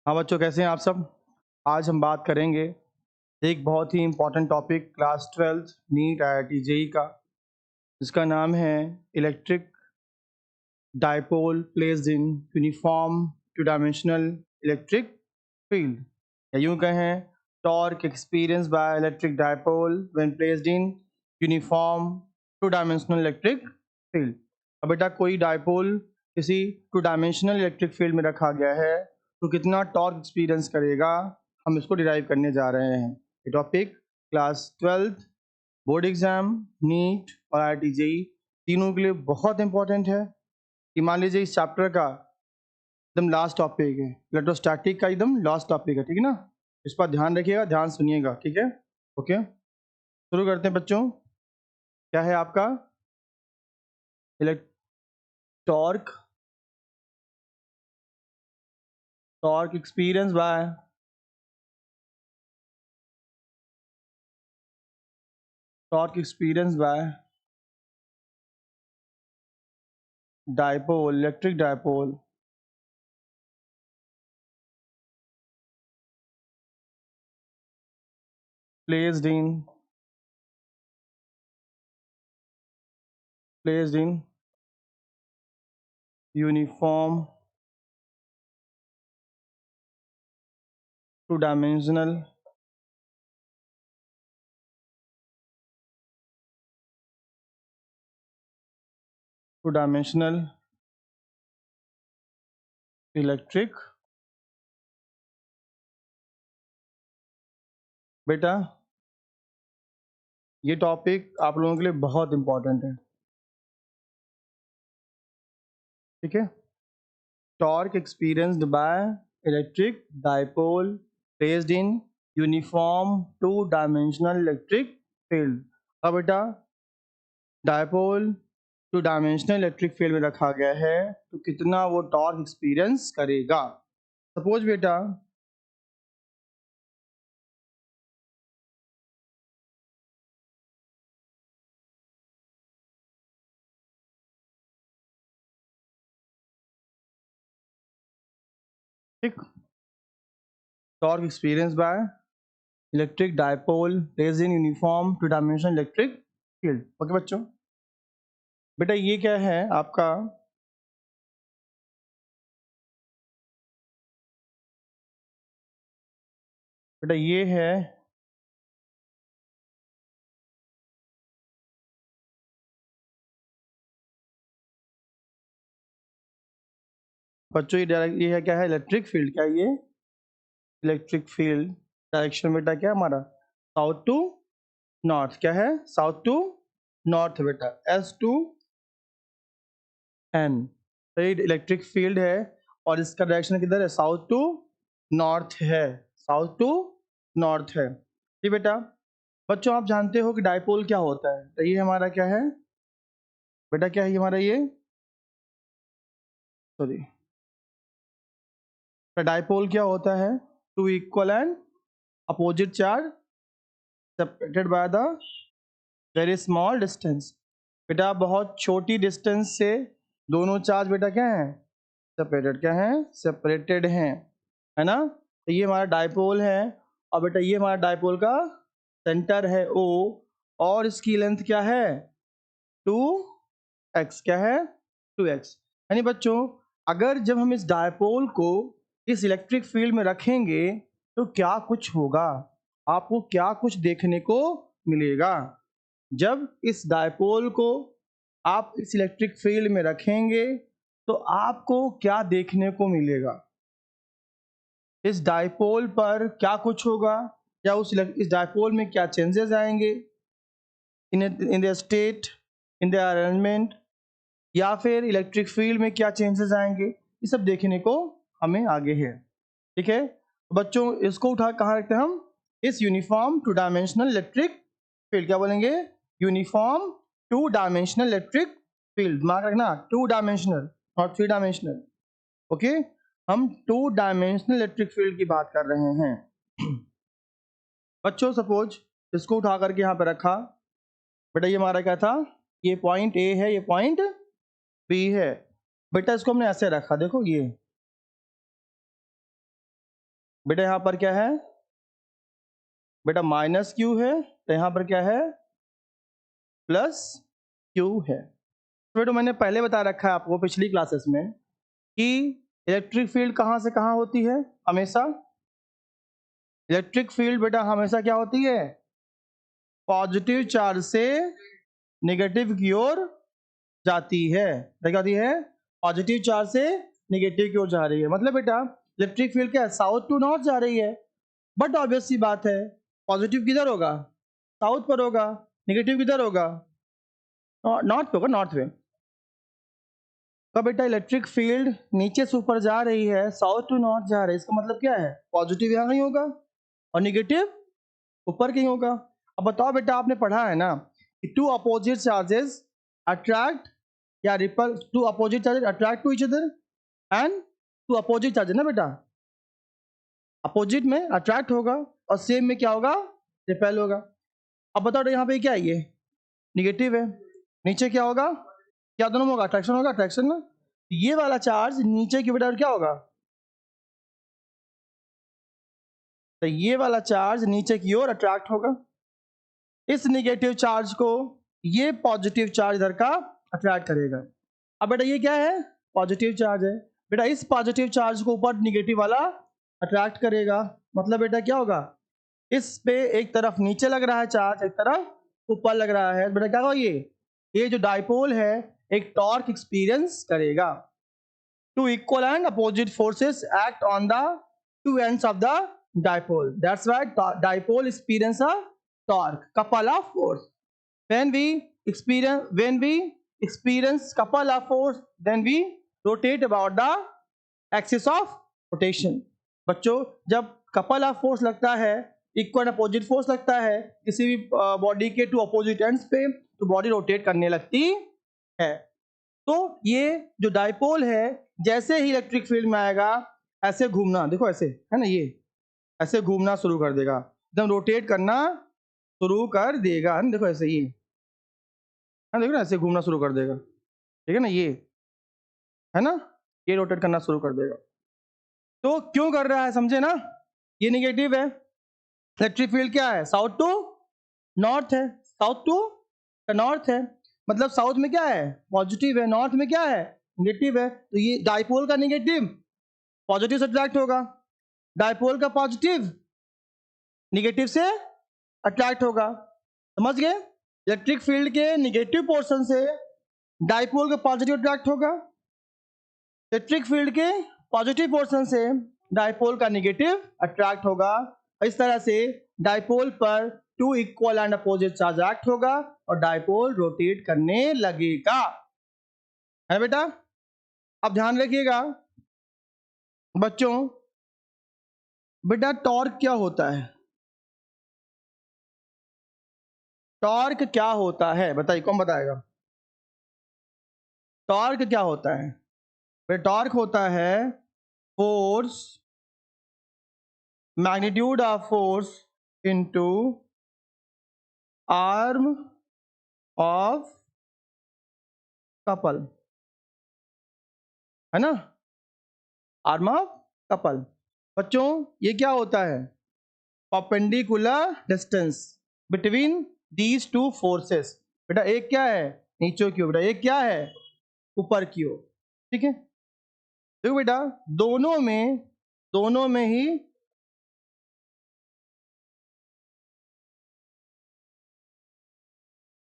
हाँ बच्चों, कैसे हैं आप सब। आज हम बात करेंगे एक बहुत ही important topic class 12th NEET IIT JEE का, जिसका नाम है electric dipole placed in uniform two dimensional electric field, या यूँ कहें torque experience by electric dipole when placed in uniform two dimensional electric field. अब बेटा कोई डाइपोल किसी टू डायमेंशनल इलेक्ट्रिक फील्ड में रखा गया है तो कितना टॉर्क एक्सपीरियंस करेगा, हम इसको डिराइव करने जा रहे हैं। ये topic class 12th board exam, NEET और IIT जेई तीनों के लिए बहुत इंपॉर्टेंट है। कि मान लीजिए इस चैप्टर का एकदम लास्ट टॉपिक है, इलेक्ट्रोस्टैटिक का एकदम लास्ट टॉपिक है, ठीक है ना। इस पर ध्यान रखिएगा, ध्यान सुनिएगा, ठीक है। ओके, शुरू करते हैं बच्चों। क्या है आपका torque torque experience bye dipole, electric dipole placed in uniform two dimensional electric. बेटा ये टॉपिक आप लोगों के लिए बहुत इंपॉर्टेंट है, ठीक है। Torque experienced bye electric dipole placed in uniform two dimensional electric field. अब बेटा dipole to dimensional electric field में रखा गया है तो कितना वो टॉर्क एक्सपीरियंस करेगा। सपोज बेटा ठीक, torque experience by electric dipole placed in uniform two dimensional electric field. Okay बच्चों, बेटा ये क्या है आपका बेटा ये है बच्चों, ये है क्या है इलेक्ट्रिक फील्ड। क्या ये इलेक्ट्रिक फील्ड डायरेक्शन बेटा क्या हमारा साउथ टू नॉर्थ। क्या है साउथ टू नॉर्थ बेटा, S to N। तो ये इलेक्ट्रिक फील्ड है और इसका डायरेक्शन किधर है, साउथ टू नॉर्थ है, साउथ टू नॉर्थ है। ठीक बेटा। बच्चों आप जानते हो कि डाइपोल क्या होता है, तो ये हमारा क्या है बेटा, क्या है हमारा ये, सॉरी, डाइपोल क्या होता है, two equal and opposite charge separated by the very small distance. बेटा बहुत छोटी डिस्टेंस से दोनों चार्ज बेटा क्या है सेपरेटेड, क्या है सेपरेटेड हैं, है ना। तो ये हमारा डाइपोल है और बेटा ये हमारा डाइपोल का सेंटर है O, और इसकी लेंथ क्या है 2x। क्या है 2x। यानी बच्चों अगर जब हम इस डाइपोल को इस इलेक्ट्रिक फील्ड में रखेंगे तो क्या कुछ होगा, आपको क्या कुछ देखने को मिलेगा। जब इस डाइपोल को आप इस इलेक्ट्रिक फील्ड में रखेंगे तो आपको क्या देखने को मिलेगा, इस डाइपोल पर क्या कुछ होगा, या इस डाइपोल में क्या चेंजेस आएंगे in the state, in the arrangement, या फिर इलेक्ट्रिक फील्ड में क्या चेंजेस आएंगे, ये सब देखने को हमें आगे है। ठीक है, तो बच्चों इसको उठा कहाँ रखते हैं हम, इस uniform two dimensional electric field, क्या बोलेंगे uniform two dimensional electric field. दिमाग रखना two dimensional not three dimensional. Okay, हम टू डायमेंशनल इलेक्ट्रिक फील्ड की बात कर रहे हैं। बच्चों सपोज इसको उठा करके यहाँ पे रखा, बेटा ये हमारा क्या था, ये पॉइंट A है, ये पॉइंट B है। बेटा इसको हमने ऐसे रखा, देखो ये बेटा यहाँ पर क्या है, बेटा माइनस क्यू है, तो यहाँ पर क्या है, प्लस क्यू है। बेटा मैंने पहले बता रखा है आपको पिछली क्लासेस में कि इलेक्ट्रिक फील्ड कहाँ से कहाँ होती है, हमेशा इलेक्ट्रिक फील्ड बेटा हमेशा क्या होती है, पॉजिटिव चार्ज से नेगेटिव की ओर जाती है। क्या होती है, पॉजिटिव चार्ज से नेगेटिव की ओर जा रही है। मतलब बेटा इलेक्ट्रिक फील्ड क्या है, साउथ टू नॉर्थ जा रही है। बट ऑब्वियस सी बात है, पॉजिटिव किधर होगा, साउथ पर होगा, नेगेटिव किधर होगा, नॉर्थ पे होगा, नॉर्थ में। तो बेटा इलेक्ट्रिक फील्ड नीचे से ऊपर जा रही है, साउथ टू नॉर्थ जा रही है, इसका मतलब क्या है, पॉजिटिव यहाँ कहीं होगा और नेगेटिव ऊपर कहीं होगा। अब बताओ बेटा, आपने पढ़ा है ना कि टू अपोजिट चार्जेस अट्रैक्ट या repel, two opposite charges attract to each other and two opposite charges ना बेटा, अपोजिट में अट्रैक्ट होगा और सेम में क्या होगा, रिपेल होगा। अब बताओ यहाँ पे क्या है, ये निगेटिव है, नीचे क्या होगा, क्या दोनों में होगा, अट्रैक्शन होगा, अट्रैक्शन ना, ये वाला चार्ज नीचे की बेटा क्या होगा, तो ये वाला चार्ज नीचे की ओर अट्रैक्ट होगा। इस निगेटिव चार्ज को ये पॉजिटिव चार्ज इधर का अट्रैक्ट करेगा। अब बेटा ये क्या है, पॉजिटिव चार्ज है, बेटा इस पॉजिटिव चार्ज को ऊपर निगेटिव वाला अट्रैक्ट करेगा। मतलब बेटा क्या होगा, इस पे एक तरफ नीचे लग रहा है चार्ज, एक तरफ ऊपर लग रहा है, बेटा क्या होगा, ये जो डाइपोल है एक टॉर्क एक्सपीरियंस करेगा। Two equal and opposite forces act on the two ends of the dipole, that's why dipole experience a torque, couple of force. when we experience couple of force, then we rotate about the axis of rotation. बच्चों जब couple of force लगता है, equal opposite force लगता है किसी भी body के to opposite ends पे, तो बॉडी रोटेट करने लगती है। तो ये जो डाइपोल है जैसे ही इलेक्ट्रिक फील्ड में आएगा ऐसे घूमना, देखो ऐसे है ना, ये ऐसे घूमना शुरू कर देगा, एकदम रोटेट करना शुरू कर देगा, है ना, देखो ऐसे, ये है, देखो ना ऐसे घूमना शुरू कर देगा, ठीक है ना, ये है ना, ये रोटेट करना शुरू कर देगा। तो क्यों कर रहा है, समझे ना, ये निगेटिव है, इलेक्ट्रिक फील्ड क्या है, साउथ टू नॉर्थ है, साउथ टू नॉर्थ है, मतलब साउथ में क्या है, पॉजिटिव है, नॉर्थ में क्या है, निगेटिव है। तो ये डाइपोल का निगेटिव पॉजिटिव से अट्रैक्ट होगा, डाइपोल का पॉजिटिव निगेटिव से अट्रैक्ट होगा। समझ गए, इलेक्ट्रिक फील्ड के निगेटिव पोर्शन से डाइपोल का पॉजिटिव अट्रैक्ट होगा, इलेक्ट्रिक फील्ड के पॉजिटिव पोर्शन से डाइपोल का निगेटिव अट्रैक्ट होगा। इस तरह से डाइपोल पर two equal and opposite charge act होगा और डाइपोल रोटेट करने लगेगा, है बेटा। अब ध्यान रखिएगा बच्चों, बेटा टॉर्क क्या होता है, टॉर्क क्या होता है बताइए, कौन बताएगा, टॉर्क क्या होता है, बेटा टॉर्क होता है force, magnitude of force into arm of couple, है ना, आर्म ऑफ कपल। बच्चों ये क्या होता है, perpendicular distance between these two forces. बेटा एक क्या है नीचे की ओर, बेटा एक क्या है ऊपर की ओर, ठीक है। देखो बेटा दोनों में ही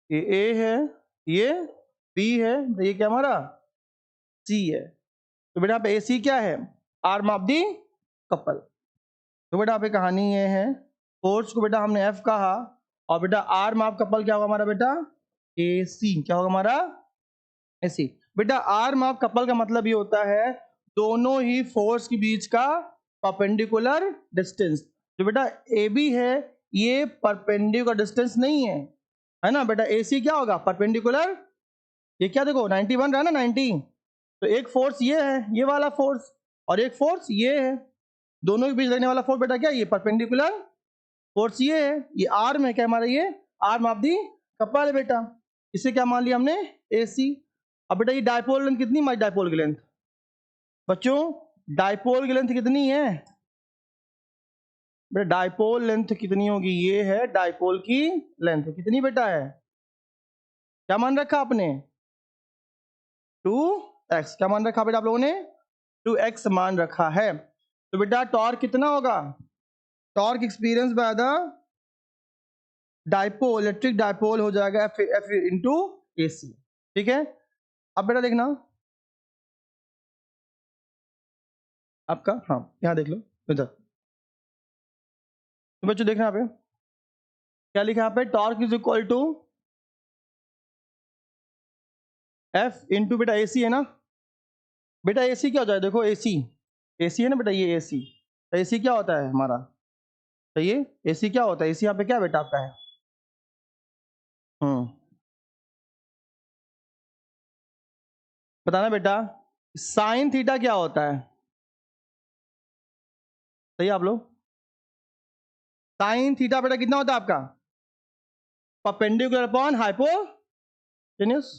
ये ए है, ये बी है, ये क्या हमारा सी है। तो बेटा पे ए सी क्या है, आर्म ऑफ दी कपल। तो बेटा पे कहानी ये है, फोर्स को बेटा हमने एफ कहा और बेटा आर्म ऑफ कपल क्या होगा हमारा बेटा ए सी, क्या होगा हमारा ए सी। बेटा आर्म ऑफ कपल का मतलब ये होता है दोनों ही फोर्स के बीच का परपेंडिकुलर डिस्टेंस। जो बेटा ए बी है ये परपेंडिकुलर डिस्टेंस नहीं है ना बेटा, ए सी क्या होगा परपेंडिकुलर, ये क्या देखो 91 रहा ना 90, तो एक फोर्स ये है, ये वाला फोर्स, और एक फोर्स ये है, दोनों के बीच लगने वाला फोर्स बेटा क्या, ये परपेंडिकुलर फोर्स ये है, ये आर्म है क्या हमारा, ये आर्म ऑफ दी कपल है बेटा, इसे क्या मान लिया हमने ए सी। अब बेटा ये डाइपोल लेंथ कितनी, हमारी डाइपोल की लेंथ बच्चों, डाइपोल की लेंथ कितनी है बेटा डाइपोल लेंथ कितनी होगी, ये है डाइपोल की लेंथ, कितनी बेटा है, क्या मान रखा आपने, 2x, क्या मान रखा बेटा आप लोगों ने, 2x मान रखा है। तो बेटा टॉर्क कितना होगा, torque experience by the dipole, electric dipole हो जाएगा एफ इंटू ए सी। ठीक है, अब बेटा देखना आपका, हाँ यहाँ देख लो इधर, तो बच्चों देखना यहाँ पे क्या लिखा है, यहाँ पे torque is equal to F into बेटा ए सी है ना, बेटा ए सी क्या हो जाए, देखो ए सी है ना बेटा, ये ए सी, तो ए सी क्या होता है हमारा, तो ये ए सी क्या होता है, ए सी यहाँ पे क्या बेटा आपका है, बताना बेटा, साइन थीटा क्या होता है, सही है आप लोग, साइन थीटा बेटा कितना होता है आपका, परपेंडिकुलर अपॉन हाइपोटेन्यूस।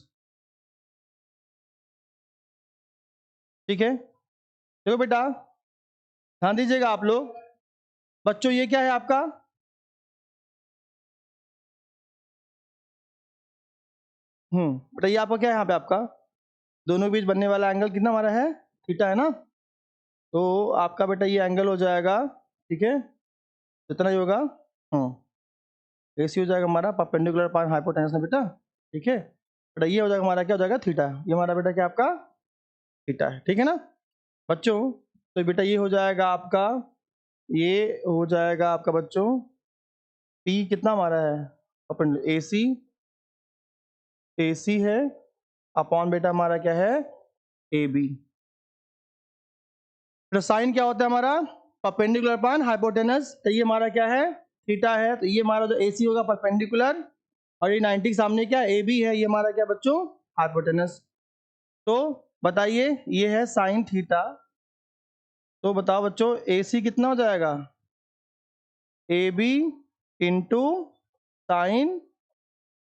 ठीक है, देखो बेटा ध्यान दीजिएगा आप लोग, बच्चों ये क्या है आपका, बेटा ये आपका क्या है, यहाँ पे आपका दोनों के बीच बनने वाला एंगल कितना हमारा है, थीटा है ना, तो आपका बेटा ये एंगल हो जाएगा, ठीक है, कितना ही होगा, एसी हो जाएगा हमारा परपेंडिकुलर अपॉन हाइपोटेन्यूस ना बेटा। ठीक है बेटा, ये हो जाएगा हमारा, क्या हो जाएगा, थीटा, ये हमारा बेटा क्या आपका थीटा है। ठीक है ना बच्चों, तो बेटा ये हो जाएगा आपका, ये हो जाएगा आपका बच्चों, पी कितना हमारा है, अपन एसी, एसी है अपॉन बेटा हमारा क्या है, ए बी। तो साइन क्या होता है हमारा, परपेंडिकुलर अपॉन हाइपोटेनस, तो ये हमारा क्या है, थीटा है, तो ये हमारा जो एसी होगा परपेंडिकुलर, और ये 90 के सामने क्या ए बी है, ये हमारा क्या बच्चों, हाइपोटेनस। तो बताइए ये है साइन थीटा, तो बताओ बच्चों ए सी कितना हो जाएगा, A B into sine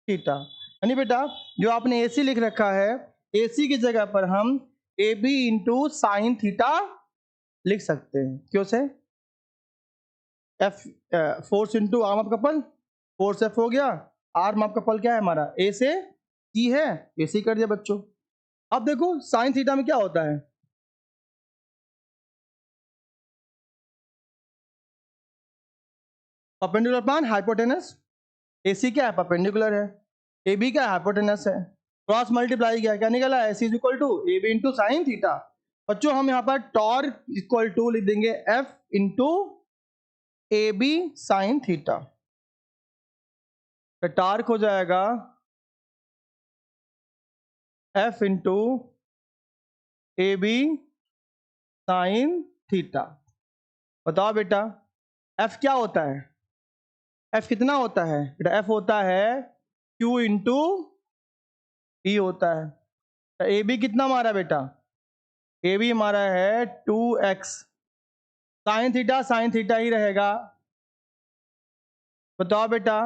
theta, यानी बेटा जो आपने ए सी लिख रखा है, ए सी की जगह पर हम A B into sine theta लिख सकते हैं, क्यों से, F force into arm of couple, force F हो गया, आर्म ऑफ कपल क्या है हमारा, ए से सी है, ए सी कर दिया बच्चों। अब देखो साइन थीटा में क्या होता है, परपेंडिकुलर अपॉन हाइपोटेनस, ए सी क्या है परपेंडिकुलर है, ए बी क्या है हाइपोटेनस है, क्रॉस मल्टीप्लाई किया, क्या निकला, S is equal to A B into sine theta. बच्चों हम यहाँ पर टॉर्क इक्वल टू लिख देंगे F into A B sine theta, तो टॉर्क हो जाएगा F into A B sine theta. बताओ बेटा एफ क्या होता है, एफ कितना होता है बेटा, एफ होता है क्यू इंटू ई होता है, तो ए बी कितना हमारा बेटा, ए बी हमारा है 2x, साइन थीटा ही रहेगा। बताओ बेटा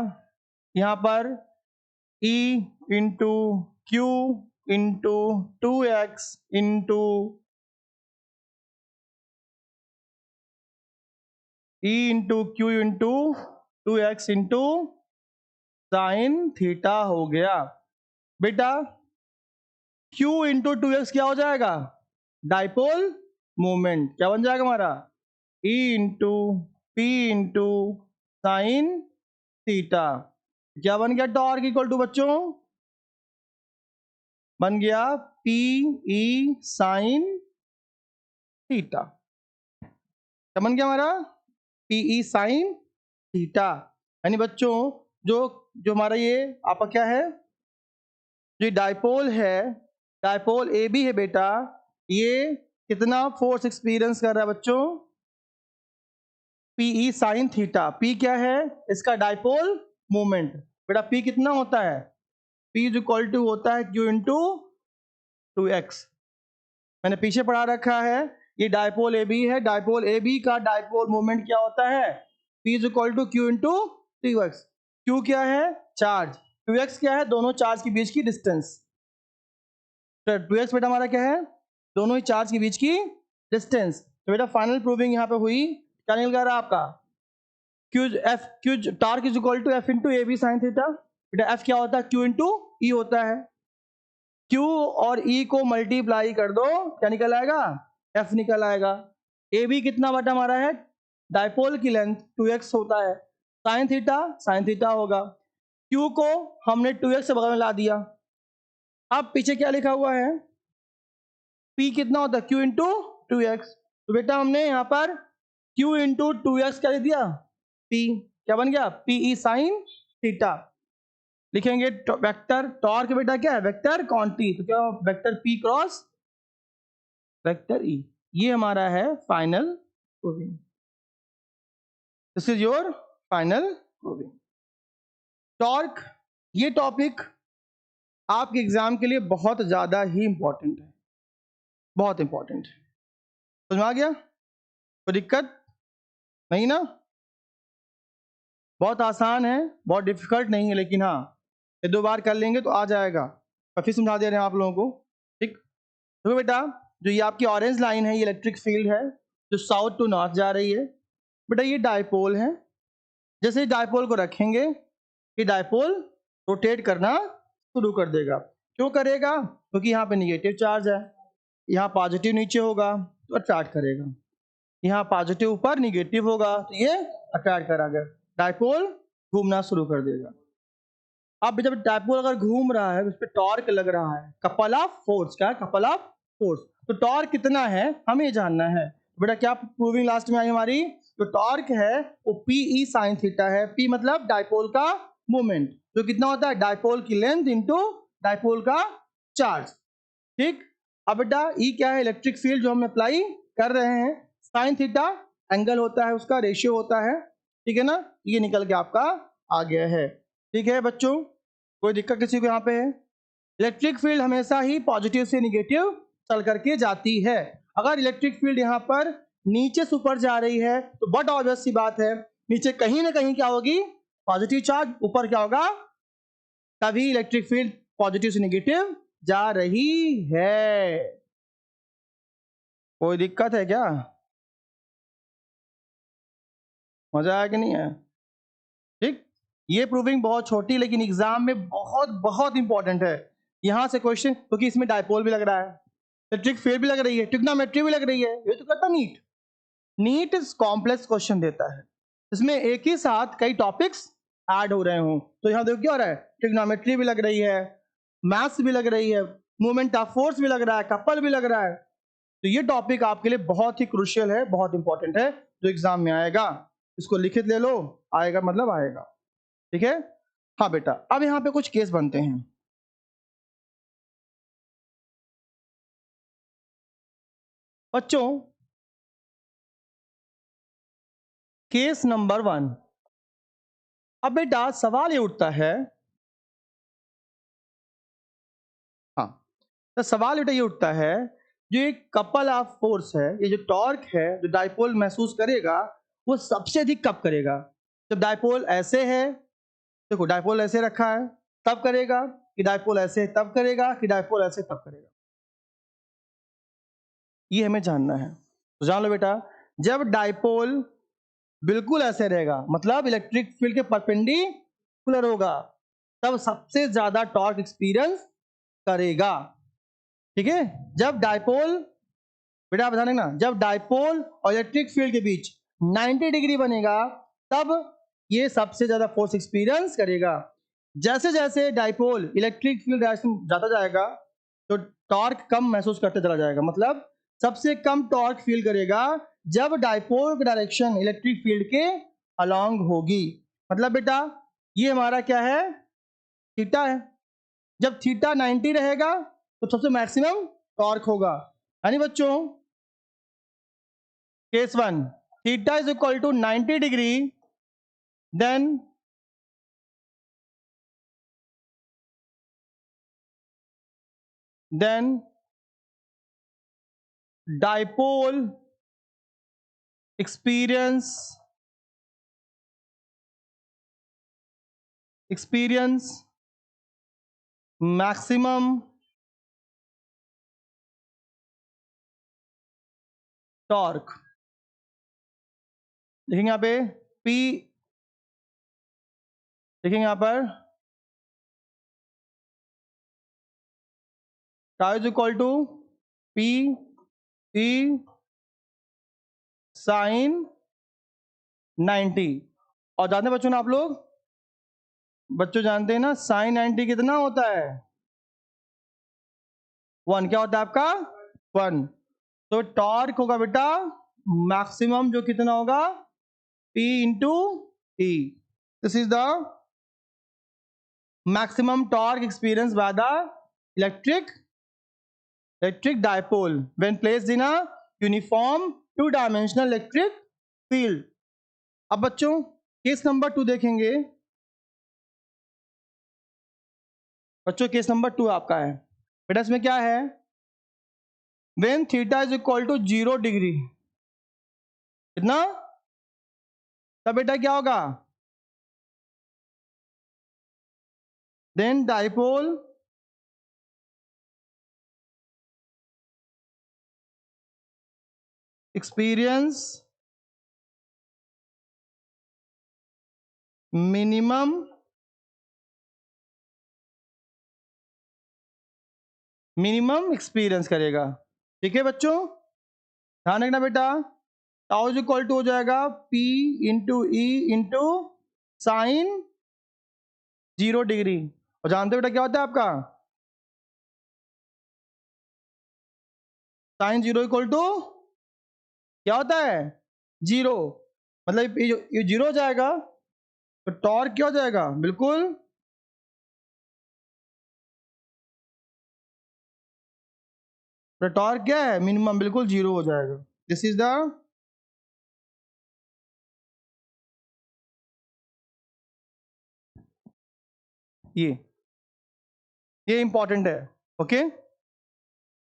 यहाँ पर E into Q into 2x into E into Q into 2x into sine theta हो गया। बेटा Q इंटू 2x क्या हो जाएगा, डाइपोल मोमेंट, क्या बन जाएगा हमारा, E into P into sine theta, क्या बन गया, टॉर्क इक्वल टू बच्चों बन गया पी ई साइन थीटा, क्या बन गया हमारा, पी ई साइन थीटा। यानी बच्चों जो जो हमारा ये आपका क्या है, जो डाइपोल है, डाइपोल ए बी है बेटा, ये कितना फोर्स एक्सपीरियंस कर रहा है बच्चों, P E sine theta, P क्या है इसका डाइपोल मोमेंट, बेटा पी कितना होता है, पी इज इक्वल टू होता है क्यू इंटू 2x, मैंने पीछे पढ़ा रखा है, ये डाइपोल ए बी है, डाइपोल ए बी का डाइपोल मोमेंट क्या होता है, P is equal to Q into 2x, Q क्या है चार्ज, 2x क्या है दोनों चार्ज के बीच की डिस्टेंस, तो 2x बेटा हमारा क्या है, दोनों ही चार्ज के बीच की डिस्टेंस। तो बेटा फाइनल प्रूविंग यहाँ पे हुई, क्या निकल रहा है आपका, Q F Q torque is equal to F into A B sine theta. बेटा एफ क्या होता है, क्यू इंटू ई होता है। क्यू और ई को मल्टीप्लाई कर दो, क्या निकल आएगा, एफ निकल आएगा। ए बी कितना बटा हमारा है, डायपोल की लेंथ 2x होता है, साइन थीटा होगा। क्यू को हमने 2x से बगल में ला दिया। अब पीछे क्या लिखा हुआ है, P कितना होता है, Q इंटू 2x। तो बेटा हमने यहाँ पर Q इंटू 2x क्या लिख दिया, P क्या बन गया, पी ई साइन थीटा। लिखेंगे वेक्टर टॉर्क, बेटा क्या है, वेक्टर क्वांटिटी, तो क्या vector P cross vector E। ये हमारा है final proving. This is your final proving. Torque, ये टॉपिक आपके एग्जाम के लिए बहुत ज्यादा ही इंपॉर्टेंट है, बहुत इंपॉर्टेंट है। समझ में आ गया, कोई दिक्कत नहीं ना, बहुत आसान है, बहुत डिफिकल्ट नहीं है, लेकिन हाँ ये 2 बार कर लेंगे तो आ जाएगा। और फिर समझा दे रहे हैं आप लोगों को, ठीक। तो बेटा जो ये आपकी ऑरेंज लाइन है, ये इलेक्ट्रिक फील्ड है जो साउथ टू नॉर्थ जा रही है। बेटा ये डायपोल है, जैसे डायपोल को रखेंगे ये डायपोल रोटेट करना शुरू कर देगा। क्यों करेगा, क्योंकि यहाँ पे निगेटिव चार्ज है, यहाँ पॉजिटिव नीचे होगा तो अट्रैक्ट करेगा, यहाँ पॉजिटिव ऊपर निगेटिव होगा तो ये अट्रैक्ट करेगा, डायपोल घूमना शुरू कर देगा। अब जब डायपोल अगर घूम रहा है उस पर टॉर्क लग रहा है, कपल ऑफ फोर्स, क्या कपल ऑफ फोर्स, तो टॉर्क कितना है हमें जानना है। बेटा क्या प्रूविंग लास्ट में आई हमारी, जो टॉर्क है वो पी ई साइन थीटा है। पी मतलब डायपोल का मोमेंट, जो कितना होता है, डायपोल की लेंथ इंटू डायपोल का चार्ज, ठीक। अब बेटा ई क्या है, इलेक्ट्रिक फील्ड जो हम अप्लाई कर रहे हैं, साइन थीटा एंगल होता है, उसका रेशियो होता है, ठीक है ना। ये निकल के आपका आ गया है, ठीक है बच्चों, कोई दिक्कत किसी को यहाँ पे है। इलेक्ट्रिक फील्ड हमेशा ही पॉजिटिव से निगेटिव चल करके जाती है। अगर इलेक्ट्रिक फील्ड यहाँ पर नीचे से ऊपर जा रही है तो बहुत ऑब्वियस सी बात है, नीचे कहीं ना कहीं क्या होगी, पॉजिटिव चार्ज, ऊपर क्या होगा, तभी इलेक्ट्रिक फील्ड पॉजिटिव से निगेटिव जा रही है। कोई दिक्कत है क्या, मजा आया कि नहीं है, ठीक। ये प्रूविंग बहुत छोटी लेकिन एग्जाम में बहुत बहुत इंपॉर्टेंट है। यहां से क्वेश्चन, क्योंकि इसमें डायपोल भी लग रहा है, इलेक्ट्रिक फील्ड भी लग रही है, ट्रिग्नोमेट्री भी लग रही है, ये तो करता नीट। नीट कॉम्प्लेक्स क्वेश्चन देता है, इसमें एक ही साथ कई टॉपिक्स ऐड हो रहे हों। तो यहाँ देखो क्या हो रहा है, ट्रिग्नोमेट्री भी लग रही है, मैथ्स भी लग रही है, मूवमेंट ऑफ फोर्स भी लग रहा है, कपल भी लग रहा है। तो ये टॉपिक आपके लिए बहुत ही क्रूशियल है, बहुत इंपॉर्टेंट है, जो एग्जाम में आएगा। इसको लिखित ले लो, आएगा मतलब आएगा, ठीक है। हाँ बेटा, अब यहाँ पे कुछ केस बनते हैं। बच्चों केस नंबर 1, अब बेटा सवाल ये उठता है, हाँ तो सवाल बेटा ये उठता है, जो एक कपल ऑफ फोर्स है, ये जो टॉर्क है जो डायपोल महसूस करेगा, वो सबसे अधिक कब करेगा, जब डायपोल ऐसे है, देखो डायपोल ऐसे रखा है तब करेगा, कि डायपोल ऐसे तब करेगा, कि डायपोल ऐसे तब करेगा, ये हमें जानना है। तो जान लो बेटा, जब डायपोल बिल्कुल ऐसे रहेगा, मतलब इलेक्ट्रिक फील्ड के परपेंडिकुलर होगा, तब सबसे ज्यादा टॉर्क एक्सपीरियंस करेगा, ठीक है। जब डायपोल, बेटा आप ध्यान रखना, जब डायपोल और इलेक्ट्रिक फील्ड के बीच 90 डिग्री बनेगा, तब ये सबसे ज्यादा फोर्स एक्सपीरियंस करेगा। जैसे जैसे डायपोल इलेक्ट्रिक फील्ड डायरेक्शन जाता जाएगा तो टॉर्क कम महसूस करते चला जाएगा, मतलब सबसे कम टॉर्क फील करेगा जब डायपोल की डायरेक्शन इलेक्ट्रिक फील्ड के अलोंग होगी। मतलब बेटा ये हमारा क्या है, थीटा है। जब थीटा 90 रहेगा तो सबसे मैक्सिमम टॉर्क होगा। यानी बच्चों case 1, theta is equal to 90 degree, then dipole experience maximum torque, लिखेंगे यहाँ पे P देखेंगे यहाँ पर tau is equal to P E sine 90। और जानते हैं बच्चों ना आप लोग, बच्चों जानते हैं ना साइन 90 कितना होता है? 1। क्या होता है आपका? 1। तो टॉर्क होगा बेटा मैक्सिमम जो कितना होगा? P into E. This is the maximum torque experience by the electric dipole when placed in a uniform 2 dimensional electric field. अब बच्चों केस नंबर 2 देखेंगे। बच्चों केस नंबर 2 आपका है बेटा, इसमें क्या है? When theta is equal to 0 degree, कितना? तब बेटा क्या होगा? Then dipole experience minimum experience करेगा। ठीक है बच्चों, ध्यान रखना बेटा। टाउ इज इक्वल टू हो जाएगा P into E into sine 0 degree. और जानते हो बेटा क्या होता है आपका? साइन 0 इक्वल टू क्या होता है? 0। मतलब ये 0 हो जाएगा तो टॉर्क क्या हो जाएगा? बिल्कुल तो टॉर्क क्या है? मिनिमम बिल्कुल 0 हो जाएगा। दिस इज द ये इंपॉर्टेंट है। ओके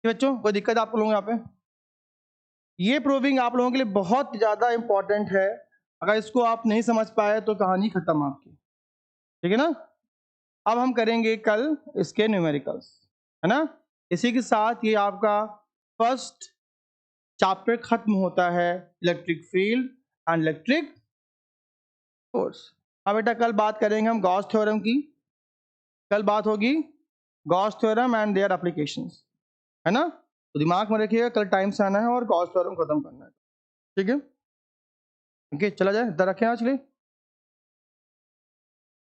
बच्चों, कोई दिक्कत आप लोगों को यहाँ पे? ये प्रूविंग आप लोगों के लिए बहुत ज़्यादा इंपॉर्टेंट है। अगर इसको आप नहीं समझ पाए तो कहानी खत्म आपकी। ठीक है ना? अब हम करेंगे कल इसके न्यूमेरिकल्स, है ना? इसी के साथ ये आपका फर्स्ट चैप्टर खत्म होता है, electric field and electric force. अब बेटा कल बात करेंगे हम गॉस थ्योरम की। कल बात होगी Gauss theorem and their applications, है ना? तो दिमाग में रखिएगा कल टाइम से आना है और गॉस थ्योरम खत्म करना है। ठीक है? ओके चला जाए, इधर रखें आज के लिए।